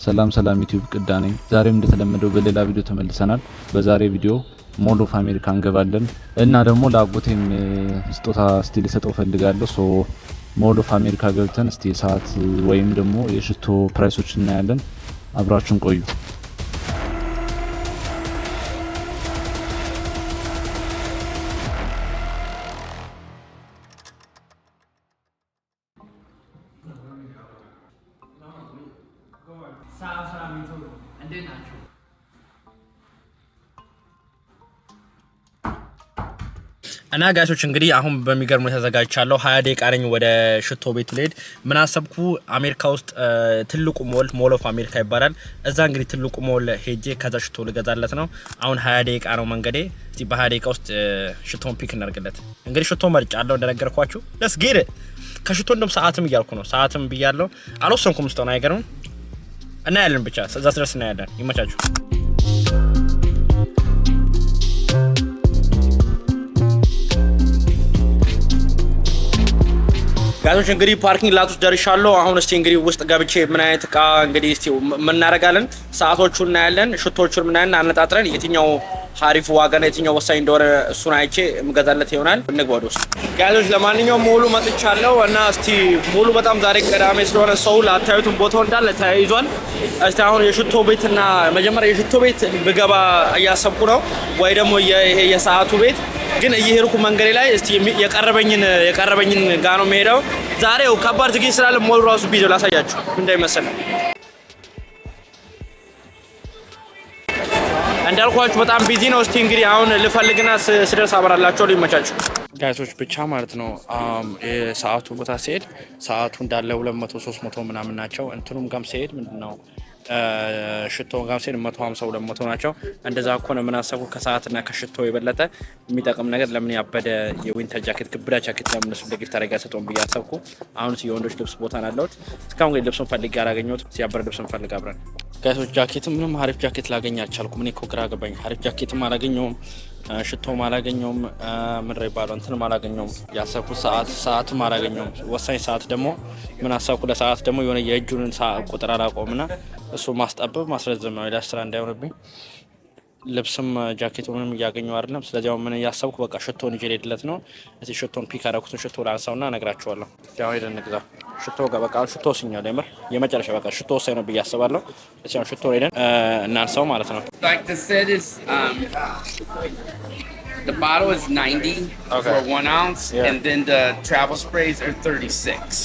ሰላም ዩቲዩብ ቅዳኔ ዛሬም እንደተለመደው በሌላ ቪዲዮ ተመልሰናል። በዛሬ ቪዲዮ ሞል ኦፍ አሜሪካ እንገባለን እና ደግሞ ለአጎቴም ስጦታ እስቲ ልሰጠው ፈልጋለሁ። ሶ ሞል ኦፍ አሜሪካ ገብተን እስቲ ሰዓት ወይም ደግሞ የሽቶ ፕራይሶች እናያለን። አብራችሁን ቆዩ። እና ጋሾች እንግዲህ አሁን በሚገርም ተዘጋጅቻለሁ 20 ደቂቃ ነኝ ወደ ሽቶ ቤት ልሄድ። ምን አሰብኩ አሜሪካ ውስጥ ትልቁ ሞል ኦፍ አሜሪካ ይባላል። እዛ እንግዲህ ትልቁ ሞል ሄጄ ከዛ ሽቶ ልገዛለት ነው። አሁን 20 ደቂቃ ነው መንገዴ። እስቲ በ20 ደቂቃ ውስጥ ሽቶን ፒክ እናርግለት። እንግዲህ ሽቶ መርጫለሁ እንደነገርኳችሁ። ለስ ጌት ከሽቶ እንደም ሰዓትም እያልኩ ነው። ሰዓትም ብያለሁ። አልወሰንኩም ስቶና አይገርም እና ያለን ብቻ እዛ ድረስ እና ያለን ይመቻችሁ። ጋዞች እንግዲህ ፓርኪንግ ላት ውስጥ ደርሻለሁ። አሁን እስቲ እንግዲህ ውስጥ ገብቼ ምን አይነት እቃ እንግዲህ እስቲ ምን እናደርጋለን፣ ሰዓቶቹን እናያለን፣ ሽቶቹን ምን አይነት አነጣጥረን የትኛው ሀሪፍ ዋጋና የትኛው ወሳኝ እንደሆነ እሱን አይቼ የምገዛለት ይሆናል። እንግባ ወደ ውስጥ ጋዞች። ለማንኛውም ሙሉ መጥቻለሁ እና እስቲ ሙሉ በጣም ዛሬ ቅዳሜ ስለሆነ ሰው ላታዩትን ቦታው እንዳለ ተያይዟል። እስቲ አሁን የሽቶ ቤትና መጀመሪያ የሽቶ ቤት ብገባ እያሰብኩ ነው ወይ ደግሞ ይሄ የሰዓቱ ቤት ግን እየሄድኩ መንገዴ ላይ እስቲ የቀረበኝን ጋር ነው የምሄደው። ዛሬው ከባድ ዝግጅት ስላለ ሞሉ ራሱ ቪዲዮ ላሳያችሁ እንዳይመስል። እንዳልኳችሁ በጣም ቢዚ ነው። እስቲ እንግዲህ አሁን ልፈልግና ስደርስ አበራላችሁ። ሊመቻችሁ ጋይሶች ብቻ ማለት ነው። የሰዓቱ ቦታ ሲሄድ ሰዓቱ እንዳለ 200 300 ምናምን ናቸው። እንትኑም ጋም ሲሄድ ምንድነው ሽቶ ጋም ሲሄድ 150 200 ናቸው። እንደዛ ከሆነ ምን አሰብኩ ከሰዓትና ከሽቶ የበለጠ የሚጠቅም ነገር ለምን ያበደ የዊንተር ጃኬት ግብዳ ጃኬት ለምን እሱ ለጊፍት አረጋ ሰጠውን ብዬ አሰብኩ። አሁን የወንዶች ልብስ ቦታ ናለውት እስካሁን ግን ልብሱን ፈልጌ አላገኘሁትም። ሲያበረ ልብሱን ፈልግ አብረን ጋይሶች። ጃኬት ምንም አሪፍ ጃኬት ላገኝ አልቻልኩም። እኔ እኮ ግራ ገባኝ። አሪፍ ጃኬትም አላገኘሁም፣ ሽቶም አላገኘሁም፣ ምድር ይባለው እንትንም አላገኘሁም። ያሰብኩት ሰዓትም አላገኘሁም። ወሳኝ ሰዓት ደግሞ ምን አሰብኩ ለሰዓት ደግሞ የሆነ የእጁን ቁጥር አላቆምና እሱ ማስጠበብ ማስረዘም ነው ለስራ እንዳይሆንብኝ። ልብስም ጃኬት ምንም እያገኘው አይደለም። ስለዚህ ምን ያሰብኩ በቃ ሽቶን ይዤ ልሄድለት ነው። እዚህ ሽቶን ፒክ አደረኩትን ሽቶ ላንሳውና እነግራችኋለሁ። ያው ሄደን እንግዛ ሽቶ ጋር በቃ ሽቶ ሲኛል የምር የመጨረሻ በቃ ሽቶ ወሳኝ ነው ብዬ አስባለሁ። እዚህ ሽቶ ሄደን እናንሳው ማለት ነው። The bottle is 90 for 1 ounce, yeah. And then the travel sprays are 36.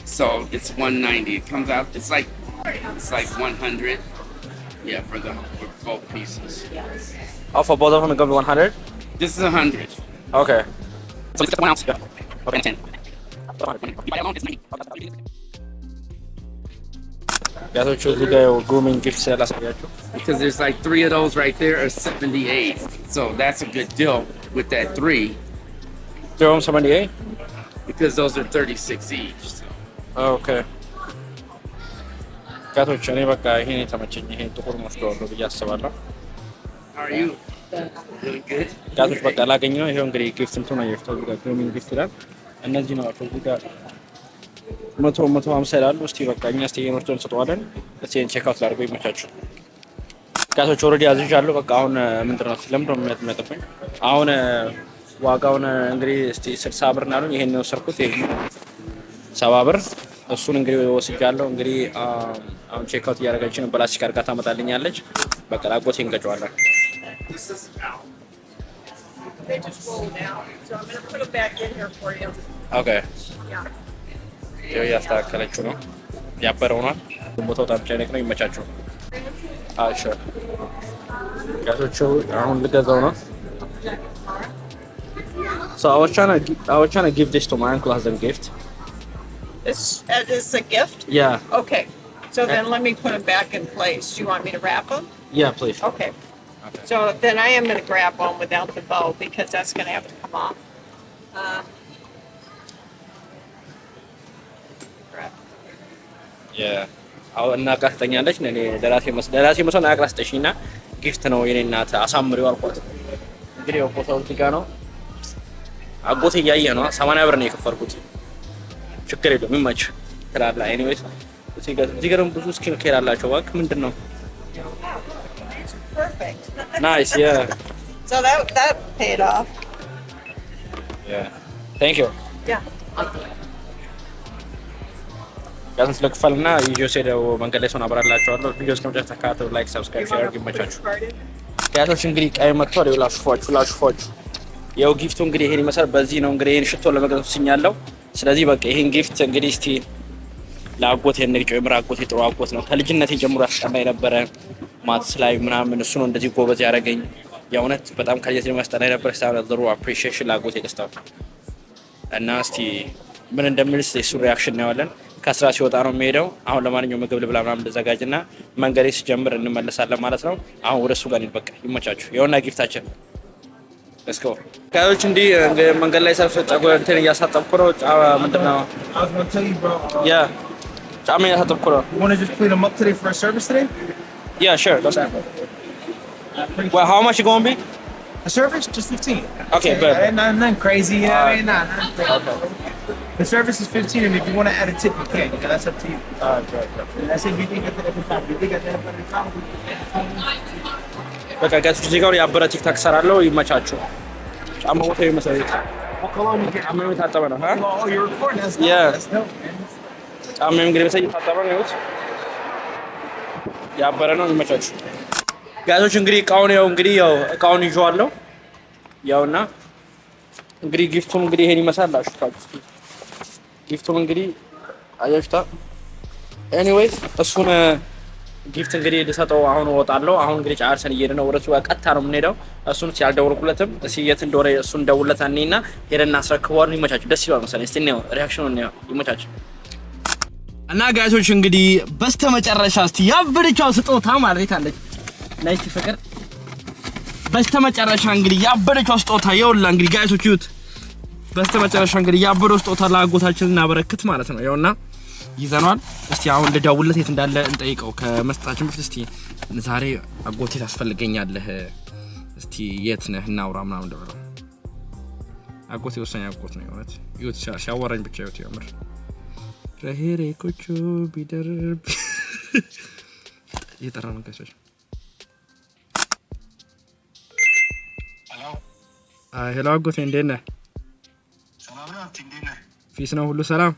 So it's 190. It comes out. It's like 100. Yeah, for both pieces. Oh, for both of them it goes 100. This is 100. Okay. So it's 1 ounce. Yeah. Okay. 10. Guys, we got grooming gifts because there's like 3 of those right there are 78. So that's a good deal with that 3. They're on 78? Because those are 36 each. So. Okay. Guys, እኔ በቃ ይሄን የተመቸኝ ይሄን ጥቁር መስሎኝ ብዬ አስባለሁ። How are you? Doing good? ጋቶች በቃ ላገኝ ነው። ይሄው እንግዲህ ጊፍት እንትን ነው የፍታው ጋር ግሩሚንግ ጊፍት ይላል። እነዚህ ነው እዚህ ጋር 150 ይላሉ። እስቲ በቃ እኛ እስቲ የኖርቶን እንሰጠዋለን። እስቲ ቼክ አውት ላድርገው ይመቻችሁ። ጋቶች ኦልሬዲ አዝዣለሁ። በቃ አሁን ምንድነው ለምንድነው የሚያጠፋኝ? አሁን ዋጋውን እንግዲህ እስቲ 60 ብር ነው ይሄን ነው ሰርኩት። ይሄ 70 ብር እሱን እንግዲህ ወስጃለሁ። እንግዲህ አሁን ቼክ አውት እያደረገች ነው። ፕላስቲክ አርጋ ታመጣልኛለች። በቃ ላጎቴ እንገጫዋለን። They just roll down, so I'm going to put it back in here for you. Okay. Yeah. ይሄ ያስተካከለችው ነው ያበረው ነው ቦታው ታምጨነቅ ነው ይመቻችሁ። አሽ ጋቶቹ አሁን ልገዛው ነው። So I was trying to give this to my uncle as a gift. It's a gift? Yeah. Okay. So then let me put them back in place. Do you want me to wrap them? Yeah, please. Okay. So then I am going to grab one without the bow because that's going to have to come off. Yeah. አው እና ካስተኛለች ነኔ ደራሲ መስሎ አቅራስተሽና ጊፍት ነው የኔ እናት አሳምሪው አልኳት። እንግዲህ ቦታው ትጋ ነው አጎቴ ያያየ ነው 80 ብር ነው የከፈልኩት። ችግር የለውም ይመች ትላላ። ኤኒዌይስ እዚህ ጋርም ብዙ ስኪን ኬር አላቸው። ዋክ ምንድነው? Perfect. ናይስ ያ So that paid off. ቴንክ ዩ Yeah. ጋይስ ለክፈልና ቪዲዮ ሴደው መንገድ ላይ ሰውን አብራላችኋለሁ። ቪዲዮ እስከመጨረሻ ተከታተሉ። ላይክ ሰብስክራይብ ሼር ይመቻችሁ። ጋይሶች እንግዲህ ቀይ መጥቷል። ላሹፋችሁ ያው ጊፍቱ እንግዲህ ይሄን ይመስላል። በዚህ ነው እንግዲህ ይሄን ሽቶ ለመግዛት ወስኛለሁ። ስለዚህ በቃ ይሄን ጊፍት እንግዲህ እስቲ ለአጎቴ እንግዲህ ጨምራ አጎቴ ጥሩ አጎት ነው። ከልጅነቴ ጀምሮ ያስጠላኝ ነበረ ማትስ ላይ ምናምን እሱ ነው እንደዚህ ጎበዝ ያደረገኝ። የእውነት በጣም ከልጅነቴ ጀምሮ ያስጠላኝ ነበር። ሳይሆን አፕሪሺዬሽን ለአጎቴ ደስታው እና እስቲ ምን እንደምልስ የሱ ሪአክሽን እናያለን። ከስራ ሲወጣ ነው የሚሄደው። አሁን ለማንኛውም ምግብ ልብላ ምናምን ልዘጋጅና መንገዴ ሲጀምር እንመለሳለን ማለት ነው። አሁን ወደ እሱ ጋር በቃ ይመቻችሁ። የሆነ ጊፍታችን let's go ጋዮች። እንዲህ መንገድ ላይ ሰልፍ ጸጉር እንትን እያሳጠብኩ ነው። ምንድን ነው I was gonna tell you, bro. ጫማ እያሳጠብኩ ነው። You wanna just clean them up today for a service today? Sure, that's it. Well, how much you gonna be? A service? Just 15. Okay, 10. bet. Ain't nothing crazy. Yeah, ain't nothing crazy. The service is 15, and if you want to add a tip, you can. Okay, that's up to you. That's if you think at the top. You think at the top. በቃ ጋይስ እዚህ ጋር ያበረ ቲክታክ ሰራለሁ። ይመቻችሁ። ጫማ ቦታ ይመስላል። ጫማ የታጠበ ነው። Oh, you're recording? That's Yeah. That's dope, man. ጫማ እንግዲህ በሰይ የታጠበ ነው። ያበረ ነው። ይመቻችሁ ጋይሶች። እንግዲህ እቃውን ይዤዋለሁ። ያውና እንግዲህ ጊፍቱም እንግዲህ ይሄን ይመስላል። አሽታችሁ ጊፍቱም እንግዲህ አያችሁታ። ኤኒዌይስ እሱን ጊፍት እንግዲህ ልሰጠው አሁን እወጣለሁ። አሁን እንግዲህ ጫርሰን እየሄድን ነው። ወደ እሱ ጋር ቀጥታ ነው የምንሄደው። እሱን ሲያልደውልኩለትም እስኪ የት እንደሆነ እሱን ደውለታኔና ሄደን እናስረክበዋለን። ይመቻችሁ። ደስ ይላል መሰለኝ። እስቲ ነው ሪአክሽኑን ነው። ይመቻችሁ እና ጋይሶች እንግዲህ በስተመጨረሻ እስቲ ያበደችው ስጦታ ማለት አለች ናይስ ፍቅር። በስተመጨረሻ እንግዲህ ያበደችው ስጦታ ይኸውላ እንግዲህ ጋይሶች ይዩት። በስተመጨረሻ እንግዲህ ያበደው ስጦታ ለአጎታችን እናበረክት ማለት ነው። ይኸውና ይዘናል። እስቲ አሁን ልደውልለት የት እንዳለ እንጠይቀው። ከመስጠታችን በፊት እስቲ ዛሬ አጎቴ ታስፈልገኛለህ፣ እስቲ የት ነህ እናውራ ምናምን ደብረው። አጎቴ ወሳኝ አጎት ነው የሆነት ይሁት ሲያወራኝ ብቻ ይሁት ያምር ረሄሬ ኮቹ ቢደርብ እየጠራ ነው ጋይሶች። ሄሎ አጎቴ እንዴት ነህ? ሰላም ነው። እንዴት ነህ? ፊስ ነው ሁሉ ሰላም?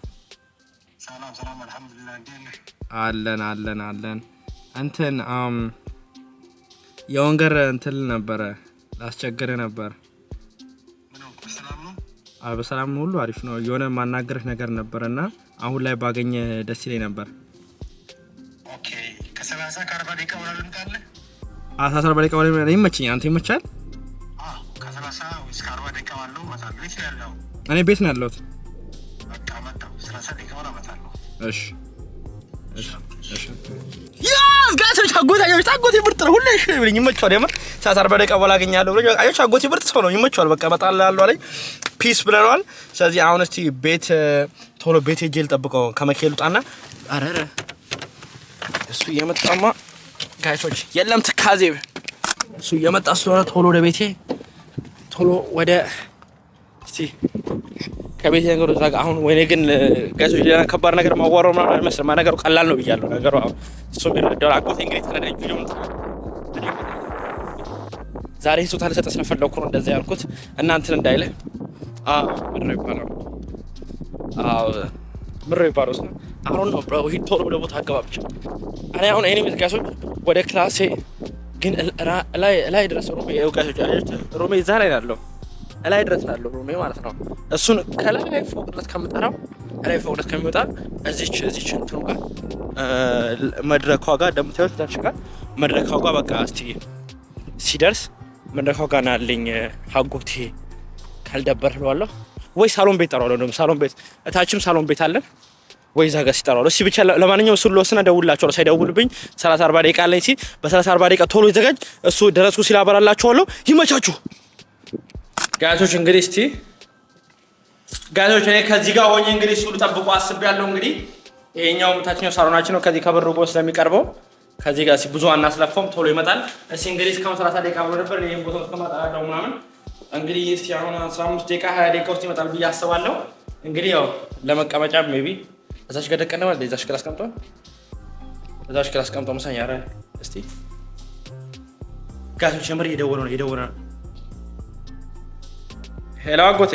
ሰላም አልሐምዱሊላህ። እንዴት ነህ? አለን እንትን የወንገር እንትን ነበረ ላስቸግርህ ነበር። ምን ነው? ሰላም ነው? በሰላም ነው፣ ሁሉ አሪፍ ነው። የሆነ ማናገርህ ነገር ነበርና አሁን ላይ ባገኘ ደስ ይለኝ ነበር። ኦኬ። ከ30 ከ40 ደቂቃ በኋላ ልምጣልህ? 40 ደቂቃ በኋላ ይመችኛል። አንተ ይመቻል? ከ30 እስከ 40 ደቂቃ ባለው እመጣለሁ። የት ነው ያለው? እኔ ቤት ነው ያለሁት። በቃ መጣሁ። 30 ደቂቃ በኋላ እመጣለሁ። እሺ። ያስ ጋይሶች አጎቴ ምርጥ ነው። ሁሌ እሺ ብለኝ ይመቻል። የምር 40 ደቂቃ በኋላ አገኛለሁ ብለኝ አጎቴ ምርጥ ሰው ነው። ይመቻል። በቃ እመጣለሁ ያለው አለኝ። ፒስ ብለናል። ስለዚህ አሁን እስቲ ቶሎ ቤት ሄጄ ልጠብቀው ከመኪናው ጣና። አረረ እሱ እየመጣማ ጋይሶች የለም ትካዜ። እሱ እየመጣ ስለሆነ ቶሎ ወደ ቤቴ ቶሎ ወደ እስቲ ከቤቴ ነገሩ ዛጋ። አሁን ወይኔ ግን ጋይሶች ሌላ ከባድ ነገር ማዋራው ምናምን አይመስልም። ነገሩ ቀላል ነው ብያለሁ። ነገሩ እሱ ቢረዳው አጎቴ እንግዲህ ተረዳኝ። ቪዲዮውን ዛሬ ስጦታ ልሰጥ ስለፈለኩ ነው እንደዛ ያልኩት። እናንተን እንዳይለ ምሮ ይባላል አሁን ነው ብሮ ሂድ ቶሎ ወደ ቦታ አገባ ብቻ። እኔ አሁን ኤኒዌይስ ጋይሶች ወደ ክላሴ ግን ላይ ድረስ ሩሜ እዛ ላይ ያለው ላይ ድረስ ያለው ሩሜ ማለት ነው። እሱን ከላይ ፎቅ ድረስ ከምጠራው ላይ ፎቅ ድረስ ከሚወጣ እዚች እንትኑ ጋር መድረኳ ጋር እንደምታዩት ታች ጋር መድረኳ ጋር በቃ እስቲ ሲደርስ መድረኳ ጋር ናልኝ አጎቴ ካልደበር እለዋለሁ ወይ ሳሎን ቤት ጠራዋለሁ። እንደውም ሳሎን ቤት እታችም ሳሎን ቤት አለን ወይ እዛ ጋር ሲጠራዋለሁ። እሺ ብቻ ለማንኛውም እሱን ልወስና እደውልላችኋለሁ። ሳይደውልብኝ 30-40 ደቂቃ አለኝ ሲል በ30-40 ደቂቃ ቶሎ ይዘጋጅ። እሱ ደረስኩ ሲል አበራላችኋለሁ። ይመቻችሁ ጋይሶች። እንግዲህ እስቲ ጋይሶች እኔ ከዚህ ጋር ሆኜ እንግዲህ እሱ ልጠብቁ አስቤያለሁ። እንግዲህ ይሄኛው ታችኛው ሳሎናችን ነው። ከዚህ ከበሩ ጎን ስለሚቀርበው ከዚህ ጋር ብዙ አናስለፈውም፣ ቶሎ ይመጣል። እሺ እንግዲህ እስካሁን 30 ደቂቃ ብሎ ነበር። ይሄን ቦታ ተማጣጣው ምናምን እንግዲህ እስቲ አሁን 15 ደቂቃ 20 ደቂቃ ውስጥ ይመጣል ብዬ አስባለሁ። እንግዲህ ያው ለመቀመጫ ሜቢ እዛች ጋር ደቀነዋል። እዛች ጋር አስቀምጧል። እዛች ክላስ ቀምጠው መሳኝ። ኧረ እስቲ ጋቶች የምር እየደወሉ ነው። ሄሎ አጎቴ።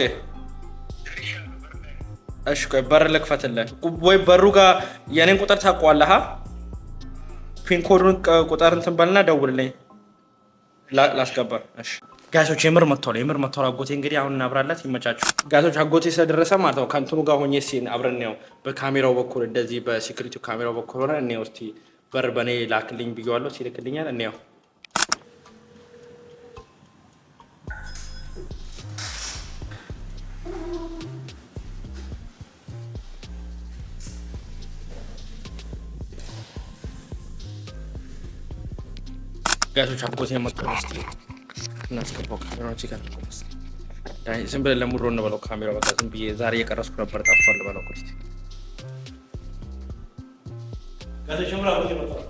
እሺ ቆይ በር ልክፈትልህ ወይ በሩ ጋር የኔን ቁጥር ታውቀዋለህ? ፒን ኮዱን ቁጥር እንትን በልና ደውልልኝ ላስገባ። እሺ ጋቶች የምር መጥቷል አጎቴ። እንግዲህ አሁን እናብራላት። ይመቻችሁ ጋቶች። አጎቴ ስለደረሰ ማለት ነው ከእንትኑ ጋር ሆኜ ሲን አብረን ነው በካሜራው በኩል እንደዚህ በሴኩሪቲ ካሜራው በኩል ሆነ እኔ እስቲ በር በኔ ላክልኝ ብየዋለሁ። ሲልክልኛል እኔው ጋቶች አጎቴ መጥቷል። እስቲ እናስገባው ካሜራውን እዚህ ጋር ነው። ዝም ብለን ለሙሮ እንበለው ካሜራው በቃ ዝም ብዬ ዛሬ እየቀረስኩ ነበር ጠፍቷል በለው። እስቲ ጋቶች ምራ አጎቴ መጥቷል።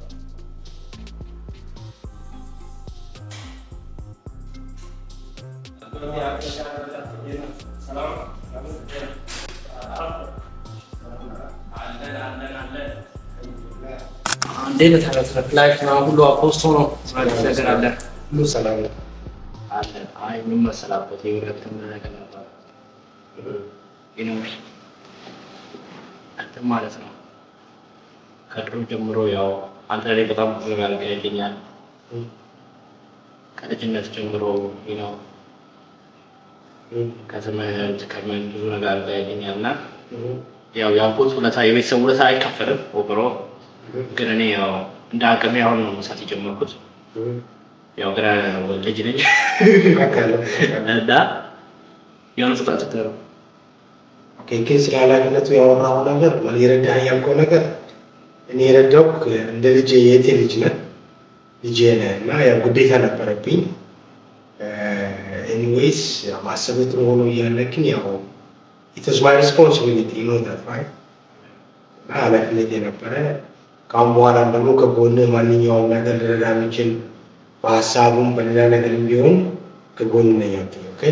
እንዴት ታረፈ? ላይፍ ነው ሁሉ አፖስቶ ነው ነገር አለ ሁሉ ሰላም አለ። አይ ምን መሰላበት የሁለቱም ነገር ነበር ይኖር አንተ ማለት ነው። ከድሮ ጀምሮ ያው አንተ ላይ በጣም ብዙ ነገር ያገኛል። ከልጅነት ጀምሮ ነው ከትምህርት ከምን ብዙ ነገር ያገኛልና ያው ያልኩት ሁለታ የቤተሰብ ሁለታ አይከፈልም ኦብሮ ግን እኔ ያው እንደ አቅሜ አሁን ነው መስራት የጀመርኩት። ያው ገና ልጅ ነኝ እና የሆነ ፍጣት ነው። ኦኬ ስለ ኃላፊነቱ ያወራው ነገር ይረዳህ ያልከው ነገር እኔ የረዳሁህ እንደ ልጄ የቴ ልጅ ነህ ልጄ ነህ እና ያው ግዴታ ነበረብኝ። ኤኒዌይስ ማሰብ ጥሩ ሆኖ እያለ ግን ያው it was my responsibility you know that right ኃላፊነት የነበረ ካሁን በኋላ ደግሞ ከጎንህ ማንኛውም ነገር ልረዳ የምችል በሀሳቡም በሌላ ነገር ቢሆን ከጎን ነኝ። ኦኬ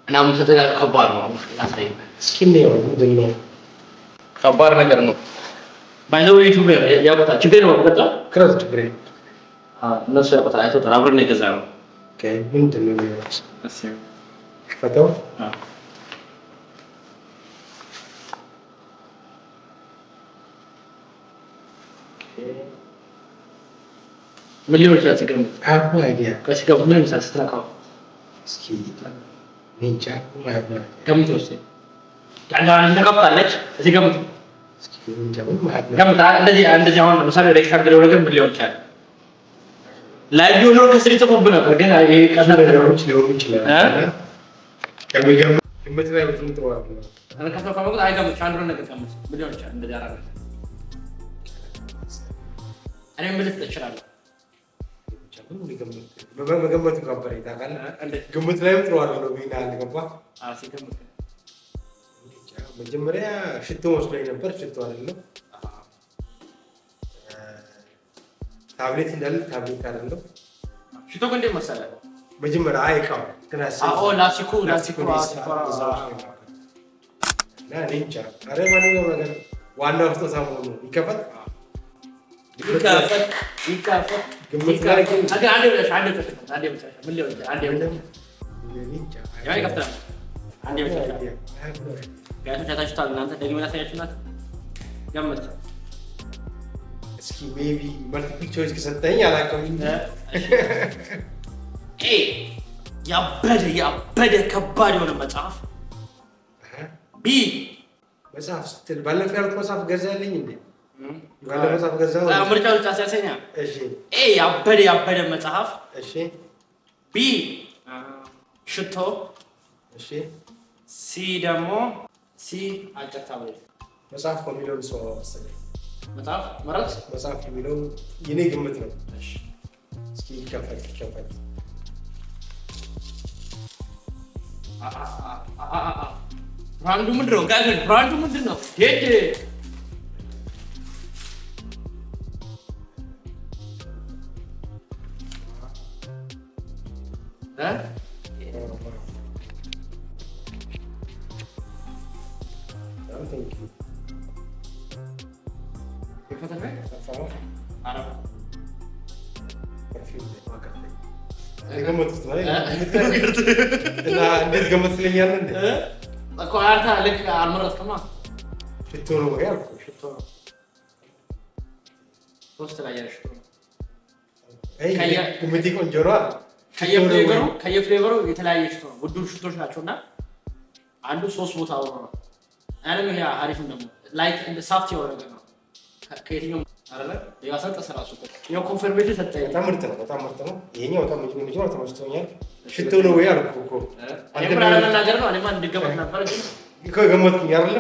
እና ምን ተጠቃቀ ከባድ ነው ላሳይ እስኪ ነው ምንድን ነው ከባድ ነገር ነው ባይዘው ዩቲዩብ ያውቃ ችግር ነው በቃ ክረዝ ችግር እነሱ ያውቃ አይተው አብረን የገዛ ነው። ኦኬ ምንድን ነው እሺ ፈተው ምን ሊሆን ይችላል? ትገምት? አዎ አይዲያ ከዚህ ጋር ምን ሳስተካክለው እስኪ ኒንጃ ማለት ነው። ገምት ወስደ አንድ ተቀምጣለች። እዚህ ገምት እስኪ ኒንጃ ማለት ነው። ገምት እንደዚህ አሁን ለምሳሌ ሬክታንግል ነገር ምን ሊሆን ይችላል? ላይ ቢሆን ከስሪ ተቆብ ነበር ግን ይሄ ቀላል ነገሮች ሊሆኑ ይችላል። ግምት ላይ ብዙም ጥሩ አይደለም። እኔ ከሰው ከመቁጥ አይገምት አንድ ነገር ገምት ምን ሊሆን ይችላል? እንደዚህ አራራ እኔ ምልት እችላለሁ መገመት ከበረ ታውቃለህ። ግምት ላይም ጥሩ አይደለም ቢና አልገባ ሲገምት መጀመሪያ ሽቶ መስሎኝ ነበር። ሽቶ አይደለም። ታብሌት እንዳለ ታብሌት አይደለም። ሽቶ ግን እንዴት መሰለህ መጀመሪያ አይካው ግን ላስቲኩ እና ኒንጃ አረ ማንኛውም ነገር ዋናው ስጦታ መሆኑ ይከፈት ግምት ላይ ግን አንዴ ብለሽ ምን ሊሆን ይችላል? አንዴ ጋቶች አይታችሁታል እናንተ ደግሜ ላሳያችሁናት ገምት እስኪ ሜቢ መልቲፕል ቾይስ ከሰጠኝ አላውቅም። ያበደ ከባድ የሆነ መጽሐፍ ቢ መጽሐፍ ስትል ባለፈው ያልኩት መጽሐፍ ገዛልኝ እንዴ? ባለፈው መጽሐፍ ገዛው ምርጫው ብቻ ሲያሰኛ እሺ ያበደ መጽሐፍ እሺ ቢ ሽቶ እሺ ሲ ደግሞ አጭር ታብሌት መጽሐፍ የሚለውን ሰው መሰለኝ መጽሐፍ ማለት መጽሐፍ የሚለው የኔ ግምት ነው። እሺ እስኪ ከፈት ብራንዱ ምንድን ነው? ጋይስ ብራንዱ ምንድን ነው? ሄድ አረብ ገመት እና እንዴት ገመት ስለኛል እንዴ እኮ አንተ ልክ አልመረጥክማ። ሽቶ ነው ወይ አልኩ። ሽቶ ነው ሶስት ላይ ያለ ሽቶ ነው። ግምቴ ቆንጆ ነው። ከየፍሌቨሩ የተለያየ ሽቶ ነው። ውድ ሽቶች ናቸውና አንዱ 3 ቦታ ነው። አለም ይሄ አሪፍ ነው። ላይት እንደ ሳፍት የሆነ ነገር ነው። ከየትኛው አይደለ ያሳጠ ሰራሱ ነው። ኮንፈርሜሽን ሰጠኝ። በጣም ምርጥ ነው። ይሄኛው በጣም ምንጭ ነው። ተመችቶኛል። ሽቶ ነው ወይ አልኩ እኮ አንተ ብራና ነገር ነው። እኔማ እንድገመት ነበር ግን እኮ ገመትኩኝ አይደለ?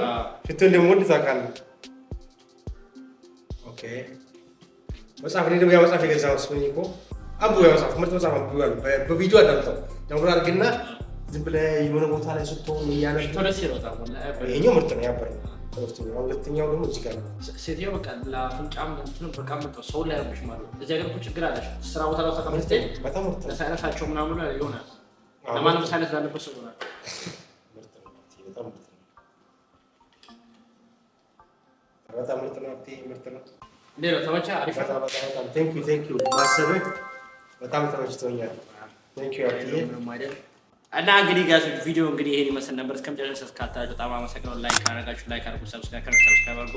ሽቶ እንደምወድ ታውቃለህ። ኦኬ መጽሐፍ ላይ ደግሞ መጽሐፍ የገዛው መስሎኝ እኮ አቡ መጽሐፍ ምርጥ መጽሐፍ አብዋል። በቪዲዮ አዳምጠው ደውላ አድርግና ዝም ብለህ የሆነ ቦታ ላይ ስትሆን እያነሽ ተደስ ይሮጣል። ይሄኛው ምርጥ ነው ያበረ ሁለተኛው ደግሞ እዚህ ጋር ሴትዮ በቃ ለአፍንጫም እንትንም በቃ ምርጥ ሰው ላይ ያርምሽ ማለት እዚህ ሀገር እኮ ችግር አለሽ። ስራ ቦታ ላይ ተቀምጠሽ በጣም ምርጥ ነው። ሳይነሳቸው ምናምን ይሆናል። ለማንም ሳይነስ ላለበት ሰው ይሆናል። በጣም ምርጥ ነው። ምርጥ ነው። ሌላ ተመቸህ? አሪፍ በጣም ቴንክ ዩ ማሰብህ በጣም ተመችቶኛል። ቴንክ ዩ አብዬ እና እንግዲህ ጋር ቪዲዮ እንግዲህ ይሄን ይመስል ነበር። እስከመጨረሻ እስካታችሁ በጣም አመሰግናለሁ። ላይክ አድርጋችሁ ላይክ አድርጉ፣ ሰብስክራይብ አድርጉ።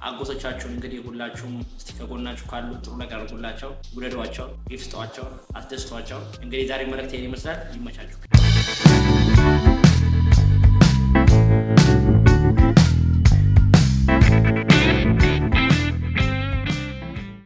አጎቶቻችሁን እንግዲህ ሁላችሁም እስቲ ከጎናችሁ ካሉ ጥሩ ነገር አድርጉላቸው፣ ውደዷቸው፣ ይፍስጧቸው፣ አስደስቷቸው። እንግዲህ ዛሬ መልእክት ይሄን ይመስላል። ይመቻችሁ።